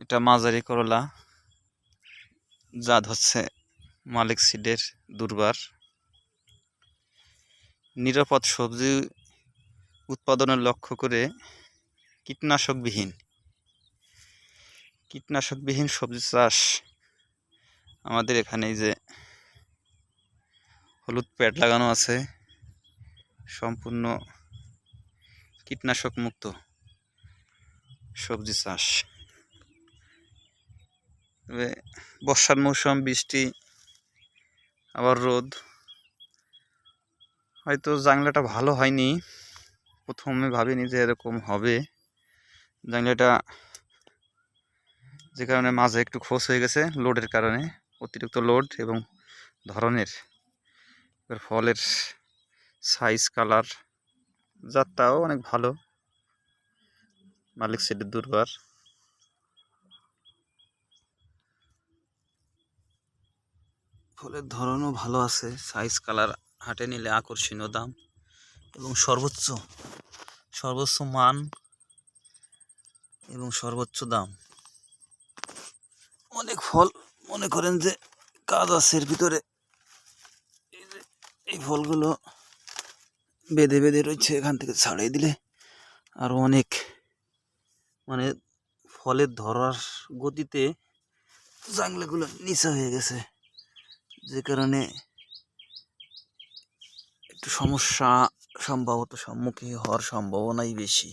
এটা মাঝারি করলা, জাত হচ্ছে মালিক সিডের দুর্বার। নিরাপদ সবজি উৎপাদনের লক্ষ্য করে কীটনাশকবিহীন সবজি চাষ আমাদের এখানে যে হলুদ প্যাড লাগানো আছে, সম্পূর্ণ কীটনাশক মুক্ত সবজি চাষ। তবে বর্ষার মৌসুম, বৃষ্টি আবার রোদ, হয়তো জাংলাটা ভালো হয়নি। প্রথমে ভাবিনি যে এরকম হবে। জাংলাটা যে কারণে মাঝে একটু খোঁজ হয়ে গেছে লোডের কারণে, অতিরিক্ত লোড এবং ধরনের ফলের সাইজ, কালার, জাতটাও অনেক ভালো, মালিক সিডের দুর্বার। ফলের ধরনও ভালো আছে, সাইজ কালার, হাটে নিলে আকর্ষণীয় দাম এবং সর্বোচ্চ মান এবং সর্বোচ্চ দাম। অনেক ফল, মনে করেন যে কাজ আছে এর ভিতরে। এই ফলগুলো বেঁধে বেঁধে রয়েছে, এখান থেকে ছাড়িয়ে দিলে আরও অনেক, মানে ফলের ধরার গতিতে জাংলাগুলো নিচা হয়ে গেছে, যে কারণে একটু সমস্যা সম্মুখীন হওয়ার সম্ভাবনাই বেশি।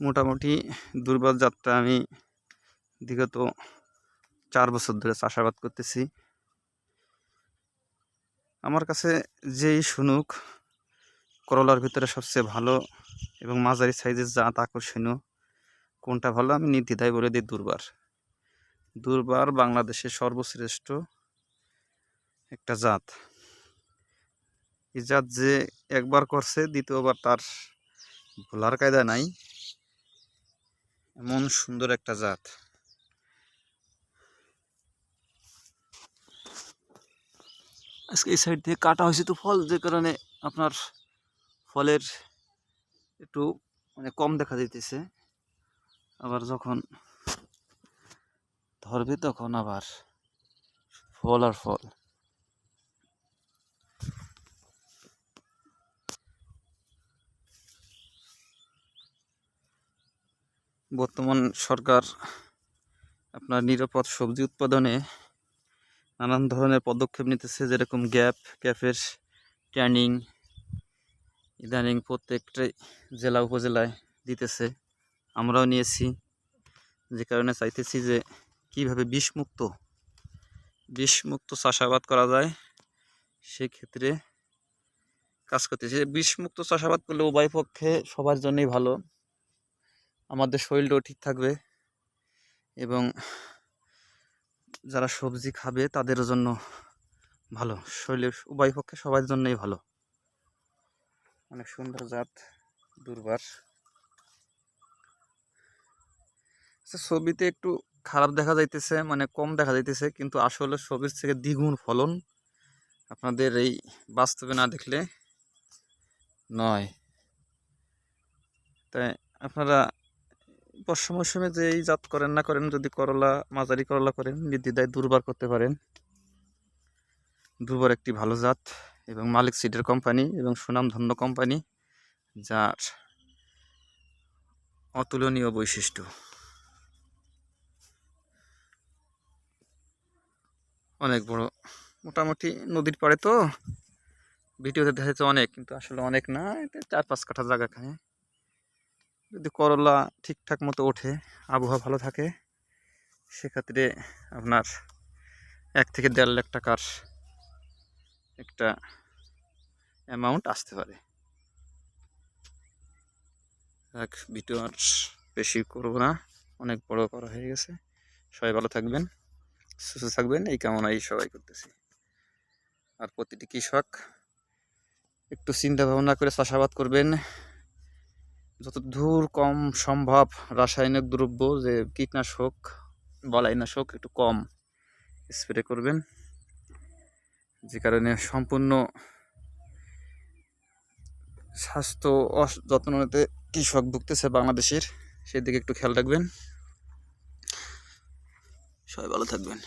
মোটামুটি দুর্বার জাতটা আমি বিগত 4 বছর ধরে চাষাবাদ করতেছি। আমার কাছে যেই শুনুক করলার ভিতরে সবচেয়ে ভালো এবং মাঝারি সাইজের জাত আকর্ষণীয় কোনটা ভালো, আমি নির্দ্বিধায় বলে দিই দুর্বার বাংলাদেশের সর্বশ্রেষ্ঠ একটা জাত। এই জাত যে একবার করছে, দ্বিতীয়বার তার ভোলার কায়দা নাই, এমন সুন্দর একটা জাত। আজকে এই সাইড থেকে কাটা হয়েছে তো ফল, যে কারণে আপনার ফলের একটু মানে কম দেখা দিতেছে। আবার যখন ধরবে তখন আবার ফল আর ফল। বর্তমান সরকার আপনার নিরাপদ সবজি উৎপাদনে নানান ধরনের পদক্ষেপ নিতেছে, যেরকম ক্যাফের ট্রেনিং ইদানিং প্রত্যেকটা জেলা উপজেলায় দিতেছে, আমরাও নিয়েছি। যে কারণে চাইতেছি যে কীভাবে বিষমুক্ত চাষাবাদ করা যায়, সেক্ষেত্রে কাজ করতেছি। বিষমুক্ত চাষাবাদ করলে উভয় পক্ষে সবার জন্যই ভালো, আমাদের শরীরটাও ঠিক থাকবে এবং যারা সবজি খাবে তাদের জন্য ভালো, শরীরের উভয় পক্ষে সবার জন্যই ভালো। অনেক সুন্দর জাত দুর্বার। ছবিতে একটু খারাপ দেখা যাইতেছে, মানে কম দেখা যাইতেছে, কিন্তু আসলে ছবির থেকে দ্বিগুণ ফলন আপনাদের এই বাস্তবে না দেখলে নয়। তাই আপনারা বর্ষা মৌসুমে যে এই জাত করেন না করেন, যদি মাঝারি করলা করেন, নির্দ্বিধায় দুর্বার করতে পারেন। দুর্বার একটি ভালো জাত এবং মালিক সিডের কোম্পানি এবং সুনামধন্য কোম্পানি, যার অতুলনীয় বৈশিষ্ট্য। অনেক বড়, মোটামুটি নদীর পাড়ে তো ভিডিওতে দেখা যাচ্ছে অনেক, কিন্তু আসলে অনেক না, এটা 4-5 কাঠা জায়গা খায়। যদি করলা ঠিকঠাক মতো ওঠে, আবহাওয়া ভালো থাকে, সেক্ষেত্রে আপনার 1 থেকে 1.5 লাখ টাকার একটা অ্যামাউন্ট আসতে পারে। ভিডিও আর বেশি করব না, অনেক বড় করা হয়ে গেছে। সবাই ভালো থাকবেন, সুস্থ থাকবেন, এই কামনাই সবাই করতেছি। আর প্রতিটি কৃষক একটু চিন্তা ভাবনা করে চাষাবাদ করবেন। যতদূর কম সম্ভব রাসায়নিক দ্রব্য, যে কীটনাশক, বালাইনাশক একটু কম স্প্রে করবেন, যে কারণে সম্পূর্ণ স্বাস্থ্য যত্ন নিতে কৃষক ভুগতেছে বাংলাদেশের, সেদিকে একটু খেয়াল রাখবেন। সবাই ভালো থাকবেন।